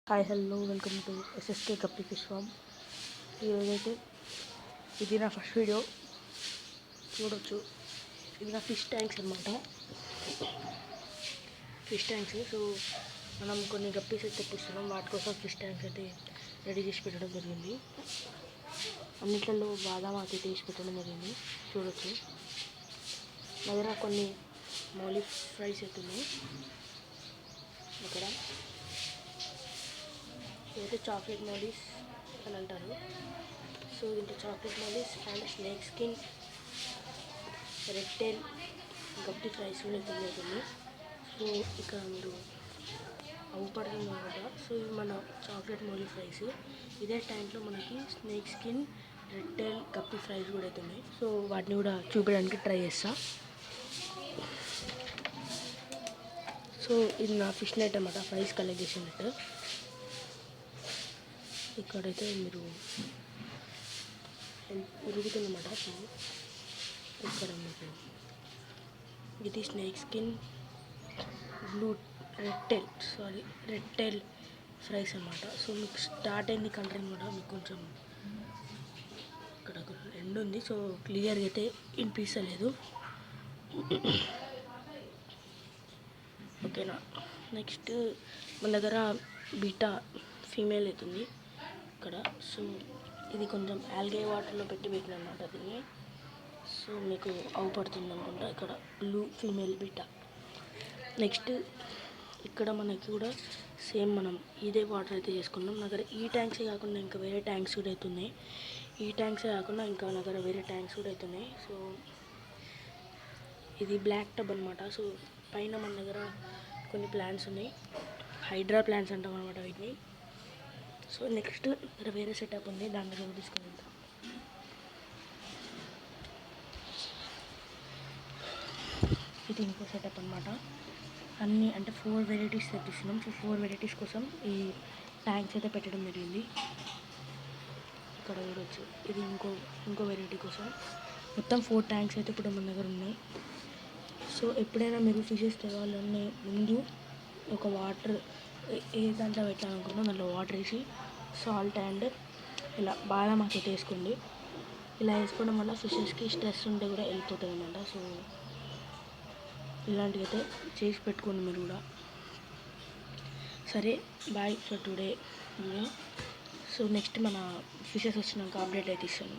Hi hello welcome to SSK కప్పి fish form. ఈరోజైతే ఇది నా ఫస్ట్ వీడియో. చూడొచ్చు, ఇది నా ఫిష్ ట్యాంక్స్ అనమాట. Fish tanks. సో మనం కొన్ని గప్పీస్ అయితే తెప్పిస్తున్నాం, వాటి కోసం ఫిష్ ట్యాంక్స్ అయితే రెడీ చేసి పెట్టడం జరిగింది. అన్నిట్లలో బాదాం అయితే తీసి పెట్టడం జరిగింది. చూడొచ్చు, నా దగ్గర కొన్ని మౌలి ఫ్రైస్ అయితే ఉన్నాయి. ఇక్కడ ఇదైతే చాక్లెట్ మౌలీస్ అని అంటారు. సో దీంట్లో chocolate mollies and snake skin, red tail, guppy fries కూడా అవుతుంది. సో ఇక్కడ మీరు అవుపడుతుంది అనమాట. సో ఇవి మన చాక్లెట్ మౌలీ ఫ్రైస్. ఇదే ట్యాంక్లో మనకి snake skin, red tail, guppy fries కూడా అవుతున్నాయి. సో వాటిని కూడా చూపించడానికి ట్రై చేస్తా. సో ఇది నా ఫిష్ నెట్ అనమాట, ఫ్రైస్ కలెక్ట్ చేసిన నెట్. ఇక్కడైతే మీరు ఉరుగుతుందన్నమాట. సో ఇక్కడ మీకు ఇది snake skin, red tail fries అనమాట. సో మీకు స్టార్ట్ అయింది కంటెంట్ కూడా మీకు కొంచెం ఇక్కడ ఎండ్ ఉంది. సో క్లియర్గా అయితే వినిపిస్తలేదు. ఓకేనా. నెక్స్ట్ మన దగ్గర బీటా ఫీమేల్ అవుతుంది ఇక్కడ. సో ఇది కొంచెం ఆల్గే వాటర్లో పెట్టిన అనమాట దీన్ని. సో మీకు అవుపడుతుంది అనుకుంటా. ఇక్కడ బ్లూ ఫీమేల్ బీటా. నెక్స్ట్ ఇక్కడ మనకి కూడా సేమ్ మనం ఇదే వాటర్ అయితే చేసుకున్నాం. నా దగ్గర ఈ ట్యాంక్సే కాకుండా ఇంకా వేరే ట్యాంక్స్ కూడా అవుతున్నాయి. ఈ ట్యాంక్సే కాకుండా ఇంకా నా దగ్గర వేరే ట్యాంక్స్ కూడా అవుతున్నాయి. సో ఇది బ్లాక్ టబ్ అనమాట. సో పైన మన దగ్గర కొన్ని ప్లాంట్స్ ఉన్నాయి, హైడ్రా ప్లాంట్స్ అంటాం అనమాట వీటిని. సో నెక్స్ట్ ఇక్కడ వేరే సెటప్ ఉంది, దాని దగ్గర తీసుకుని వెళ్తాం. ఇది ఇంకో సెటప్ అనమాట. అన్నీ అంటే 4 వెరైటీస్ తెప్పిస్తున్నాం. సో 4 వెరైటీస్ కోసం ఈ ట్యాంక్స్ అయితే పెట్టడం జరిగింది. ఇక్కడ చూడవచ్చు, ఇది ఇంకో వెరైటీ కోసం మొత్తం 4 ట్యాంక్స్ అయితే ఇప్పుడు మన దగ్గర ఉన్నాయి. సో ఎప్పుడైనా మీరు ఫిషెస్ తేవాలనే ముందు ఒక వాటర్ ఏ దాంట్లో పెట్టాలనుకున్నా దాంట్లో వాటర్ వేసి సాల్ట్ అండ్ ఇలా బాదం అయితే వేసుకోండి. ఇలా వేసుకోవడం వల్ల ఫిషెస్కి స్ట్రెస్ ఉంటే కూడా వెళ్ళిపోతుంది అన్నమాట. సో ఇలాంటివి అయితే చేసి పెట్టుకోండి మీరు కూడా. సరే, bye for today video. So next మన ఫిషెస్ వచ్చినాక అప్డేట్ అయితే ఇస్తాను.